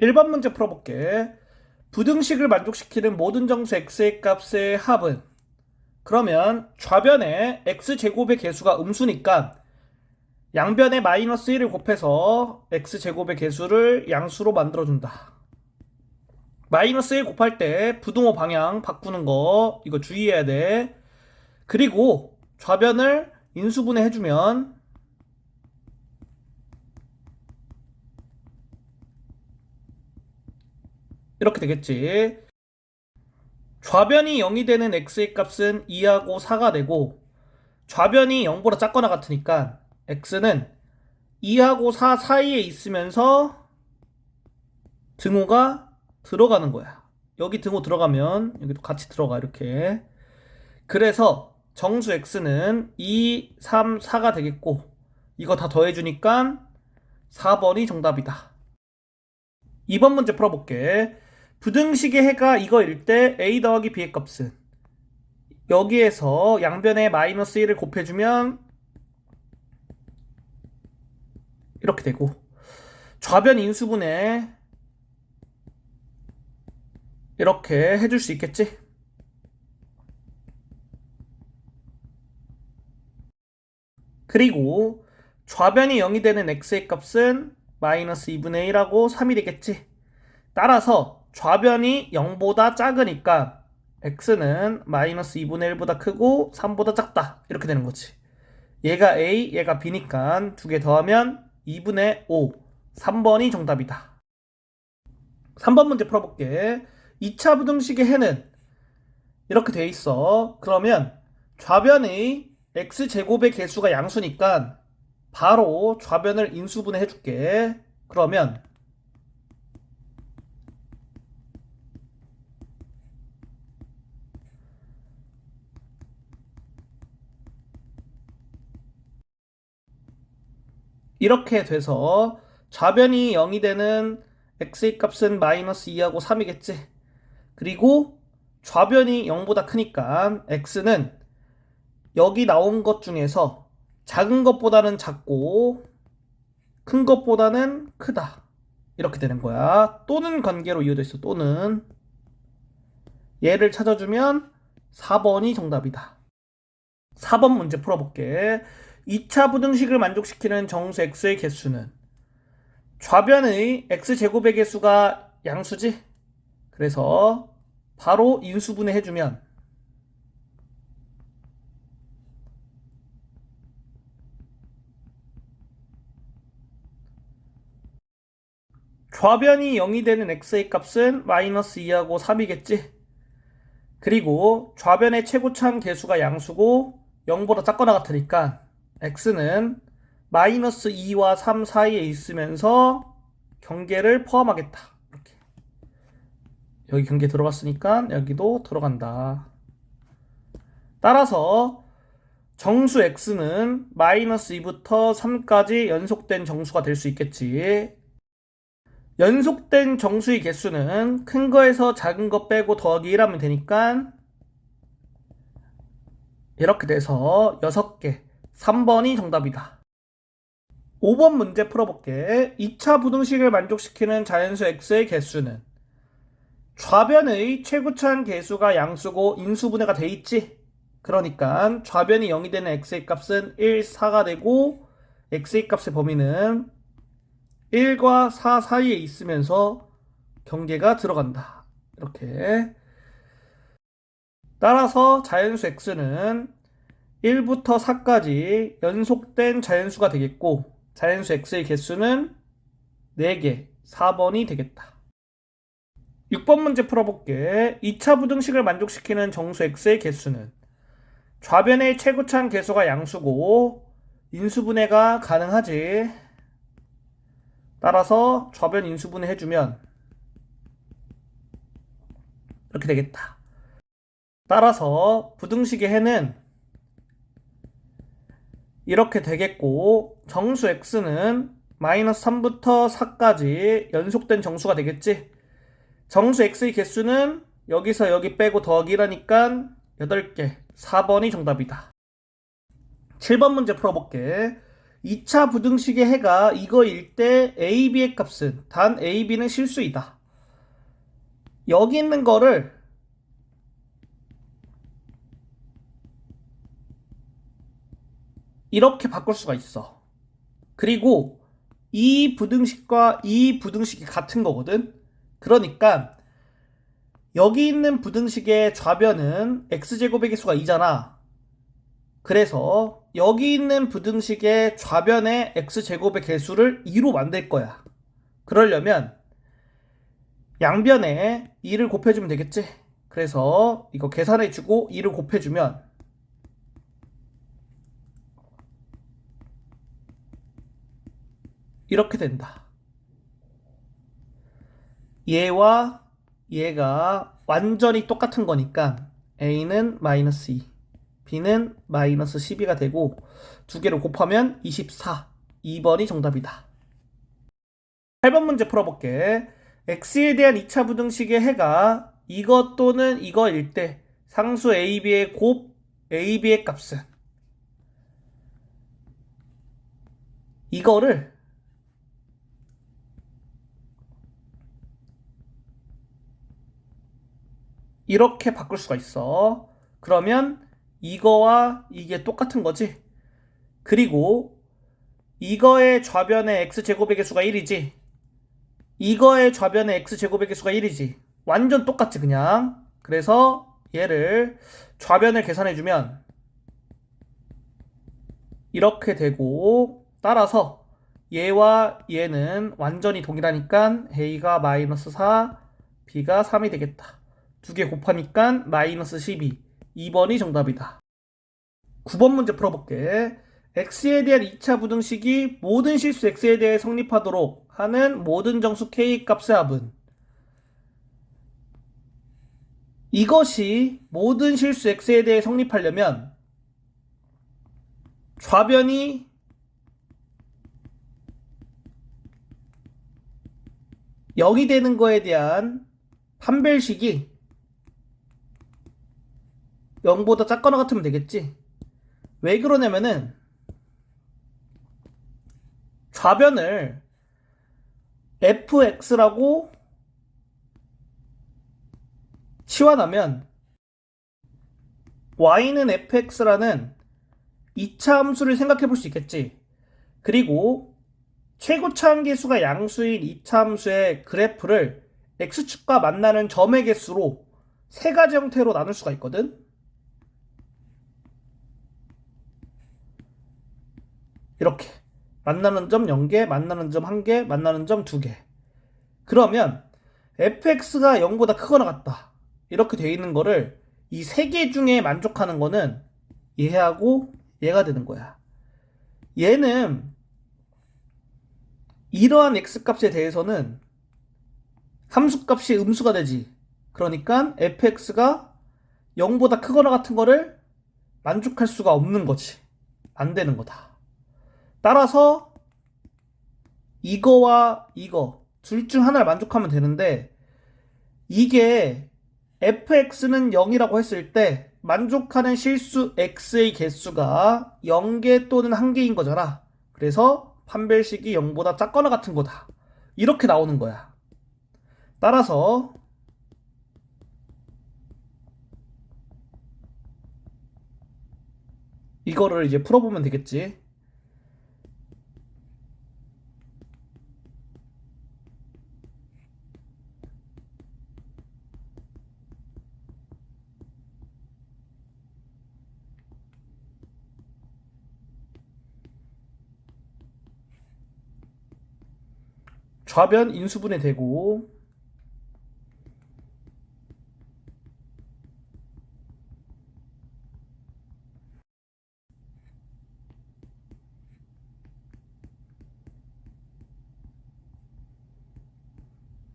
1번 문제 풀어볼게. 부등식을 만족시키는 모든 정수 x의 값의 합은, 그러면 좌변에 x제곱의 개수가 음수니까 양변에 마이너스 1을 곱해서 x제곱의 개수를 양수로 만들어준다. 마이너스 1 곱할 때 부등호 방향 바꾸는 거 이거 주의해야 돼. 그리고 좌변을 인수분해 해주면 이렇게 되겠지. 좌변이 0이 되는 x의 값은 2하고 4가 되고, 좌변이 0보다 작거나 같으니까 x는 2하고 4 사이에 있으면서 등호가 들어가는 거야. 여기 등호 들어가면 여기도 같이 들어가 이렇게. 그래서 정수 x는 2, 3, 4가 되겠고, 이거 다 더해주니까 4번이 정답이다. 2번 문제 풀어볼게. 부등식의 해가 이거일 때 a 더하기 b의 값은, 여기에서 양변에 마이너스 1을 곱해주면 이렇게 되고, 좌변 인수분해 이렇게 해줄 수 있겠지? 그리고 좌변이 0이 되는 x의 값은 마이너스 2분의 1하고 3이 되겠지? 따라서 좌변이 0보다 작으니까 x는 마이너스 2분의 1보다 크고 3보다 작다. 이렇게 되는 거지. 얘가 a, 얘가 b니까 두 개 더하면 2분의 5. 3번이 정답이다. 3번 문제 풀어볼게. 2차 부등식의 해는 이렇게 돼 있어. 그러면 좌변의 x제곱의 개수가 양수니까 바로 좌변을 인수분해 해줄게. 그러면 이렇게 돼서 좌변이 0이 되는 x의 값은 마이너스 2하고 3이겠지. 그리고 좌변이 0보다 크니까 x는 여기 나온 것 중에서 작은 것보다는 작고 큰 것보다는 크다. 이렇게 되는 거야. 또는 관계로 이어져 있어. 또는. 얘를 찾아주면 4번이 정답이다. 4번 문제 풀어볼게. 2차 부등식을 만족시키는 정수 x의 개수는, 좌변의 x제곱의 개수가 양수지? 그래서 바로 인수분해 해주면 좌변이 0이 되는 x의 값은 마이너스 2하고 3이겠지? 그리고 좌변의 최고차항 개수가 양수고 0보다 작거나 같으니까 x는 마이너스 2와 3 사이에 있으면서 경계를 포함하겠다. 이렇게. 여기 경계 들어갔으니까 여기도 들어간다. 따라서 정수 x는 마이너스 2부터 3까지 연속된 정수가 될 수 있겠지. 연속된 정수의 개수는 큰 거에서 작은 거 빼고 더하기 1하면 되니까 이렇게 돼서 6개. 3번이 정답이다. 5번 문제 풀어볼게. 2차 부등식을 만족시키는 자연수 x의 개수는, 좌변의 최고차항 개수가 양수고 인수분해가 돼 있지? 그러니까 좌변이 0이 되는 x의 값은 1, 4가 되고 x의 값의 범위는 1과 4 사이에 있으면서 경계가 들어간다. 이렇게. 따라서 자연수 x는 1부터 4까지 연속된 자연수가 되겠고, 자연수 x의 개수는 4개, 4번이 되겠다. 6번 문제 풀어볼게. 2차 부등식을 만족시키는 정수 x의 개수는, 좌변의 최고차항 개수가 양수고 인수분해가 가능하지. 따라서 좌변 인수분해 해주면 이렇게 되겠다. 따라서 부등식의 해는 이렇게 되겠고, 정수 x는 마이너스 3부터 4까지 연속된 정수가 되겠지. 정수 x의 개수는 여기서 여기 빼고 더하기 1하니까 8개. 4번이 정답이다. 7번 문제 풀어볼게. 2차 부등식의 해가 이거일 때 a, b의 값은 단 a, b는 실수이다. 여기 있는 거를 이렇게 바꿀 수가 있어. 그리고 이 부등식과 이 부등식이 같은 거거든. 그러니까 여기 있는 부등식의 좌변은 x제곱의 개수가 2잖아. 그래서 여기 있는 부등식의 좌변의 x제곱의 개수를 2로 만들 거야. 그러려면 양변에 2를 곱해주면 되겠지? 그래서 이거 계산해주고 2를 곱해주면 이렇게 된다. 얘와 얘가 완전히 똑같은 거니까 a는 마이너스 2, b는 마이너스 12가 되고 두 개를 곱하면 24. 2번이 정답이다. 8번 문제 풀어볼게. x에 대한 2차 부등식의 해가 이것 또는 이거일 때 상수 ab의 곱 ab의 값은 이거를 이렇게 바꿀 수가 있어. 그러면 이거와 이게 똑같은 거지. 그리고 이거의 좌변의 x제곱의 개수가 1이지. 이거의 좌변의 x제곱의 개수가 1이지. 완전 똑같지 그냥. 그래서 얘를 좌변을 계산해주면 이렇게 되고 따라서 얘와 얘는 완전히 동일하니까 a가 마이너스 4, b가 3이 되겠다. 두 개 곱하니까 마이너스 12. 2번이 정답이다. 9번 문제 풀어볼게. x에 대한 2차 부등식이 모든 실수 x에 대해 성립하도록 하는 모든 정수 k 값의 합은 이것이 모든 실수 x에 대해 성립하려면 좌변이 0이 되는 거에 대한 판별식이 0보다 작거나 같으면 되겠지. 왜 그러냐면은 좌변을 fx라고 치환하면 y는 fx라는 2차 함수를 생각해 볼 수 있겠지. 그리고 최고차 함계수가 양수인 2차 함수의 그래프를 x축과 만나는 점의 개수로 세 가지 형태로 나눌 수가 있거든. 이렇게 만나는 점 0개, 만나는 점 1개, 만나는 점 2개. 그러면 fx가 0보다 크거나 같다. 이렇게 돼 있는 거를 이 세 개 중에 만족하는 거는 얘하고 얘가 되는 거야. 얘는 이러한 x값에 대해서는 함수값이 음수가 되지. 그러니까 fx가 0보다 크거나 같은 거를 만족할 수가 없는 거지. 안 되는 거다. 따라서 이거와 이거 둘 중 하나를 만족하면 되는데 이게 fx는 0이라고 했을 때 만족하는 실수 x의 개수가 0개 또는 1개인 거잖아. 그래서 판별식이 0보다 작거나 같은 거다. 이렇게 나오는 거야. 따라서 이거를 이제 풀어보면 되겠지. 좌변 인수분해 되고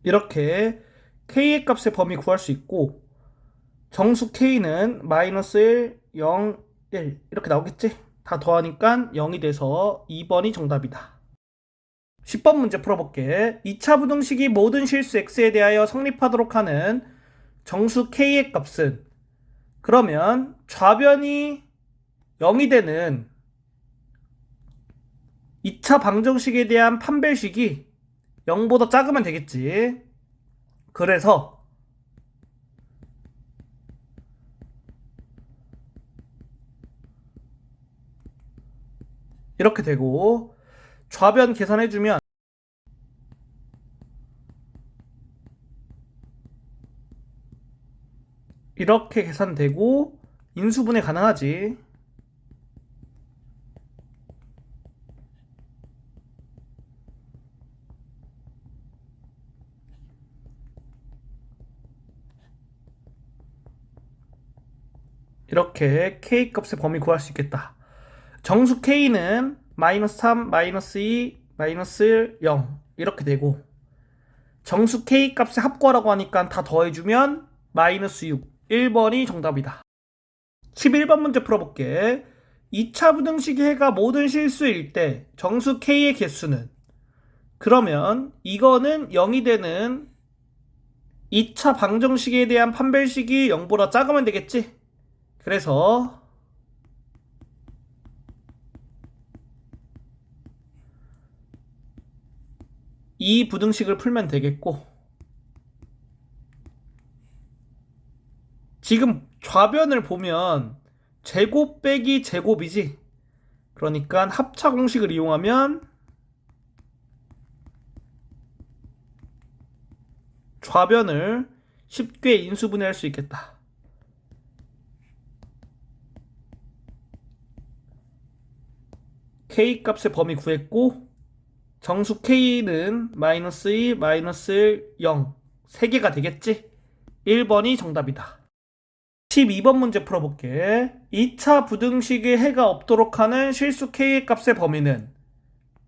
이렇게 k의 값의 범위 구할 수 있고 정수 k는 마이너스 1, 0, 1 이렇게 나오겠지? 다 더하니까 0이 돼서 2번이 정답이다. 10번 문제 풀어볼게. 2차 부등식이 모든 실수 x에 대하여 성립하도록 하는 정수 k의 값은 그러면 좌변이 0이 되는 2차 방정식에 대한 판별식이 0보다 작으면 되겠지. 그래서 이렇게 되고 좌변 계산해주면 이렇게 계산되고 인수분해 가능하지. 이렇게 k 값의 범위 구할 수 있겠다. 정수 k는 마이너스 3, 마이너스 2, 마이너스 0 이렇게 되고 정수 k 값의 합과라고 하니까 다 더해주면 마이너스 6 1번이 정답이다. 11번 문제 풀어볼게. 2차 부등식의 해가 모든 실수일 때 정수 k의 개수는, 그러면 이거는 0이 되는 2차 방정식에 대한 판별식이 0보다 작으면 되겠지? 그래서 이 부등식을 풀면 되겠고, 지금 좌변을 보면 제곱 빼기 제곱이지. 그러니까 합차 공식을 이용하면 좌변을 쉽게 인수분해할 수 있겠다. k 값의 범위 구했고 정수 k는 마이너스 2, 마이너스 1, 0 3개가 되겠지? 1번이 정답이다. 12번 문제 풀어볼게. 2차 부등식의 해가 없도록 하는 실수 k의 값의 범위는,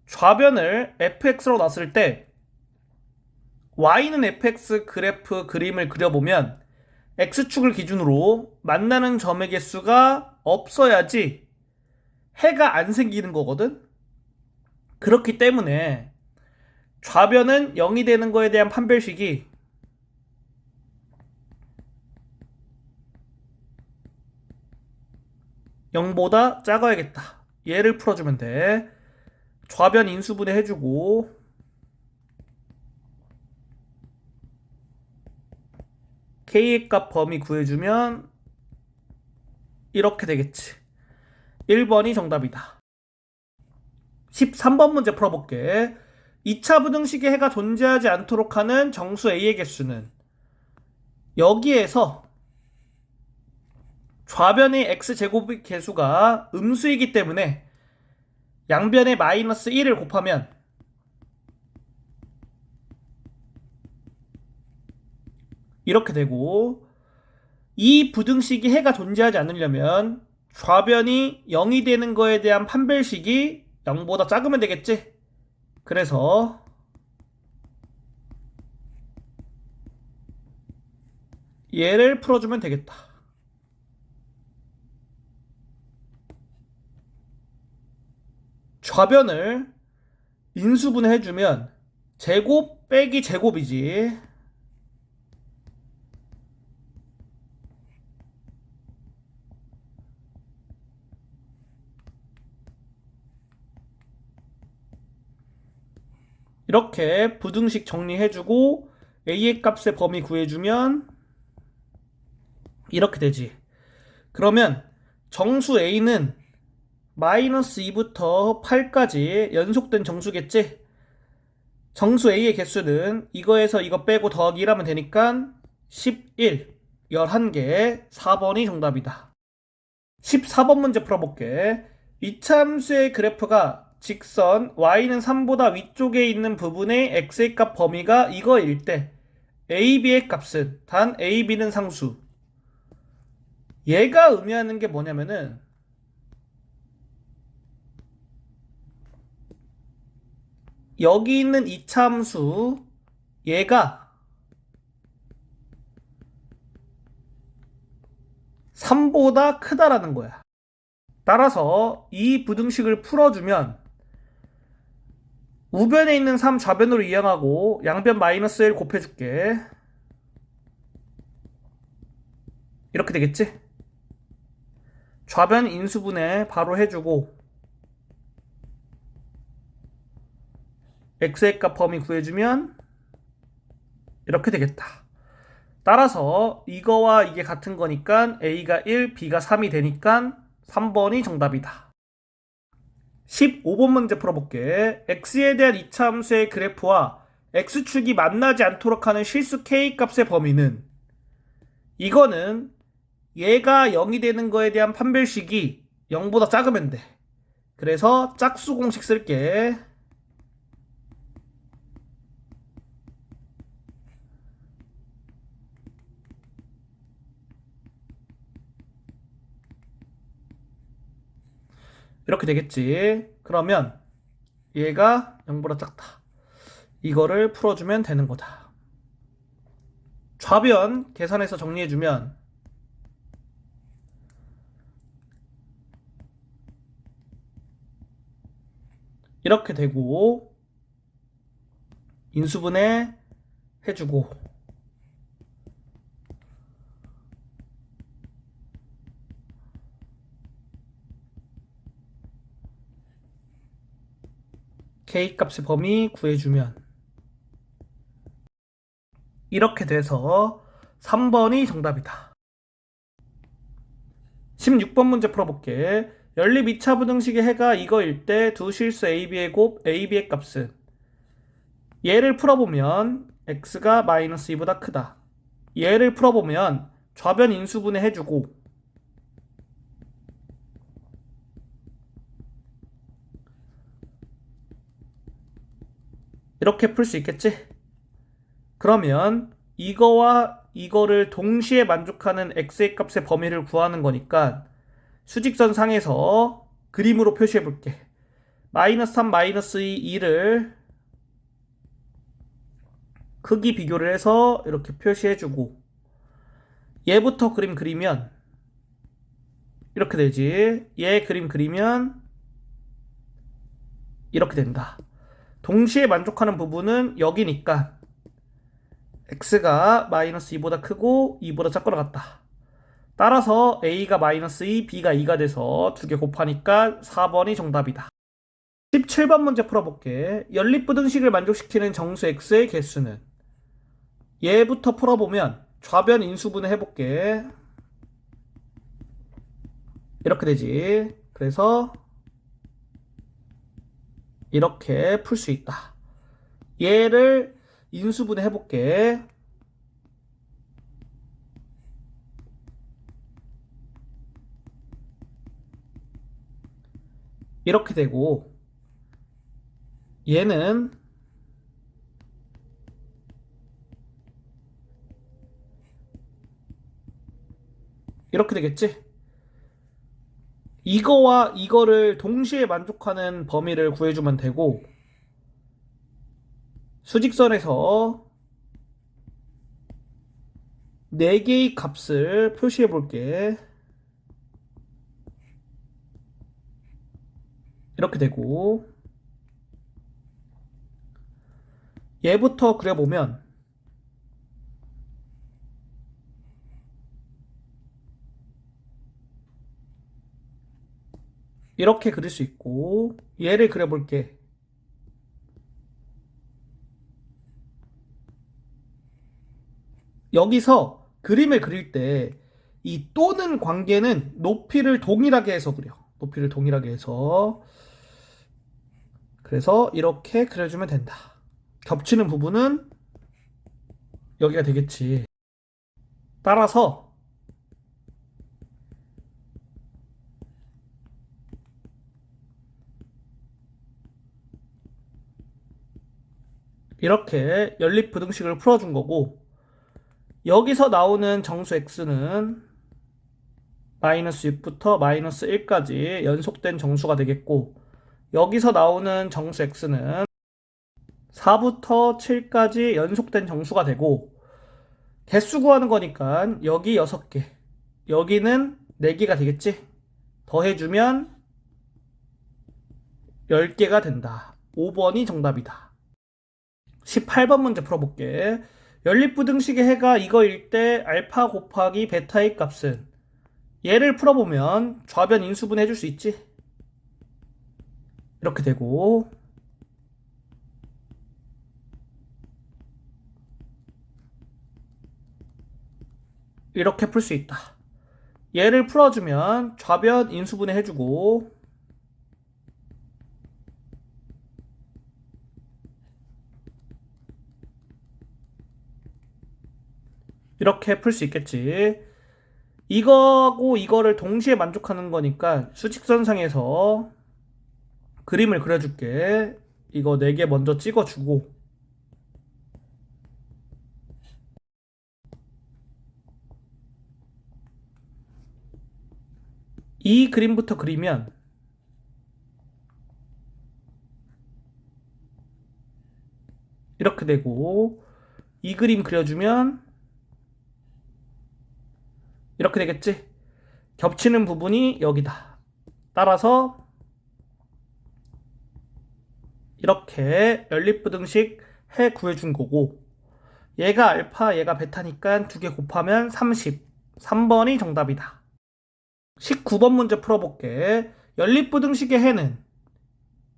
좌변을 fx로 놨을 때 y는 fx 그래프 그림을 그려보면 x축을 기준으로 만나는 점의 개수가 없어야지 해가 안 생기는 거거든. 그렇기 때문에 좌변은 0이 되는 거에 대한 판별식이 (0보다) 작아야겠다. 얘를 풀어주면 돼. 좌변 인수분해 해주고 k의 값 범위 구해주면 이렇게 되겠지. 1번이 정답이다. 13번 문제 풀어볼게. 2차 부등식의 해가 존재하지 않도록 하는 정수 a의 개수는, 여기에서 좌변의 x제곱의 개수가 음수이기 때문에 양변에 마이너스 1을 곱하면 이렇게 되고, 이 부등식이 해가 존재하지 않으려면 좌변이 0이 되는 거에 대한 판별식이 0보다 작으면 되겠지? 그래서 얘를 풀어주면 되겠다. 좌변을 인수분해 해주면 제곱 빼기 제곱이지. 이렇게 부등식 정리해주고 a의 값의 범위 구해주면 이렇게 되지. 그러면 정수 a는 마이너스 2부터 8까지 연속된 정수겠지? 정수 a의 개수는 이거에서 이거 빼고 더하기 1하면 되니까 11, 11개, 4번이 정답이다. 14번 문제 풀어볼게. 이차함수의 그래프가 직선 y는 3보다 위쪽에 있는 부분의 x의 값 범위가 이거일 때 ab의 값은, 단 ab는 상수. 얘가 의미하는 게 뭐냐면은 여기 있는 이차함수 얘가 3보다 크다라는 거야. 따라서 이 부등식을 풀어주면 우변에 있는 3 좌변으로 이항하고 양변 마이너스 1 곱해줄게. 이렇게 되겠지? 좌변 인수분해 바로 해주고 x의 값 범위 구해주면 이렇게 되겠다. 따라서 이거와 이게 같은 거니까 a가 1, b가 3이 되니까 3번이 정답이다. 15번 문제 풀어볼게. x에 대한 이차함수의 그래프와 x축이 만나지 않도록 하는 실수 k값의 범위는, 이거는 얘가 0이 되는 거에 대한 판별식이 0보다 작으면 돼. 그래서 짝수 공식 쓸게. 이렇게 되겠지. 그러면 얘가 0보다 작다. 이거를 풀어주면 되는 거다. 좌변 계산해서 정리해주면 이렇게 되고, 인수분해 해주고, k값의 범위 구해주면 이렇게 돼서 3번이 정답이다. 16번 문제 풀어볼게. 연립 2차 부등식의 해가 이거일 때 두 실수 AB의 곱 AB의 값은, 얘를 풀어보면 x가 마이너스 2보다 크다. 얘를 풀어보면 좌변 인수분해 해주고, 이렇게 풀 수 있겠지? 그러면 이거와 이거를 동시에 만족하는 x의 값의 범위를 구하는 거니까 수직선 상에서 그림으로 표시해 볼게. 마이너스 3, 마이너스 2, 2를 크기 비교를 해서 이렇게 표시해 주고, 얘부터 그림 그리면 이렇게 되지. 얘 그림 그리면 이렇게 된다. 동시에 만족하는 부분은 여기니까 x가 마이너스 2보다 크고 2보다 작거나 같다. 따라서 a가 마이너스 2, b가 2가 돼서 두 개 곱하니까 4번이 정답이다. 17번 문제 풀어볼게. 연립부등식을 만족시키는 정수 x의 개수는, 얘부터 풀어보면 좌변 인수분해 해볼게. 이렇게 되지. 그래서 이렇게 풀 수 있다. 얘를 인수분해 해볼게. 이렇게 되고, 얘는 이렇게 되겠지? 이거와 이거를 동시에 만족하는 범위를 구해주면 되고, 수직선에서 4개의 값을 표시해 볼게. 이렇게 되고, 얘부터 그려보면 이렇게 그릴 수 있고, 얘를 그려볼게. 여기서 그림을 그릴 때 이 또는 관계는 높이를 동일하게 해서 그려. 높이를 동일하게 해서. 그래서 이렇게 그려주면 된다. 겹치는 부분은 여기가 되겠지. 따라서 이렇게 연립부등식을 풀어준 거고, 여기서 나오는 정수 x는 마이너스 6부터 마이너스 1까지 연속된 정수가 되겠고, 여기서 나오는 정수 x는 4부터 7까지 연속된 정수가 되고, 개수 구하는 거니까 여기 6개, 여기는 4개가 되겠지? 더해주면 10개가 된다. 5번이 정답이다. 18번 문제 풀어볼게. 연립부등식의 해가 이거일 때 알파 곱하기 베타의 값은, 얘를 풀어보면 좌변 인수분해 해줄 수 있지? 이렇게 되고, 이렇게 풀 수 있다. 얘를 풀어주면 좌변 인수분해 해주고 이렇게 풀 수 있겠지. 이거하고 이거를 동시에 만족하는 거니까 수직선상에서 그림을 그려줄게. 이거 4개 먼저 찍어주고 이 그림부터 그리면 이렇게 되고 이 그림 그려주면 이렇게 되겠지. 겹치는 부분이 여기다. 따라서 이렇게 연립부등식 해 구해준 거고 얘가 알파 얘가 베타니까 2개 곱하면 30. 3번이 정답이다. 19번 문제 풀어볼게. 연립부등식의 해는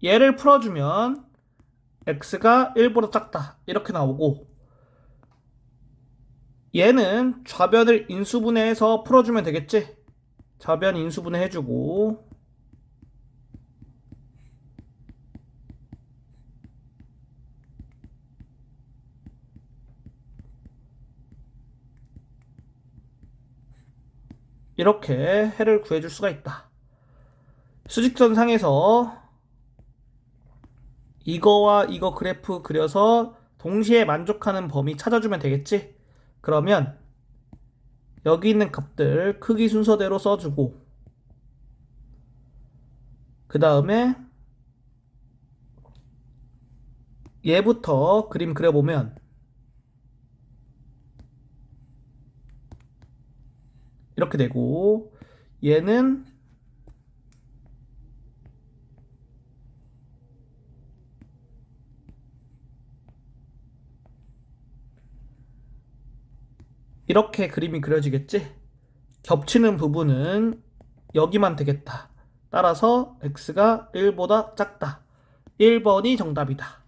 얘를 풀어주면 x가 1보다 작다 이렇게 나오고 얘는 좌변을 인수분해해서 풀어주면 되겠지. 좌변 인수분해 해주고 이렇게 해를 구해줄 수가 있다. 수직선 상에서 이거와 이거 그래프 그려서 동시에 만족하는 범위 찾아주면 되겠지? 그러면 여기 있는 값들 크기 순서대로 써주고 그 다음에 얘부터 그림 그려보면 이렇게 되고 얘는 이렇게 그림이 그려지겠지? 겹치는 부분은 여기만 되겠다. 따라서 x가 1보다 작다. 1번이 정답이다.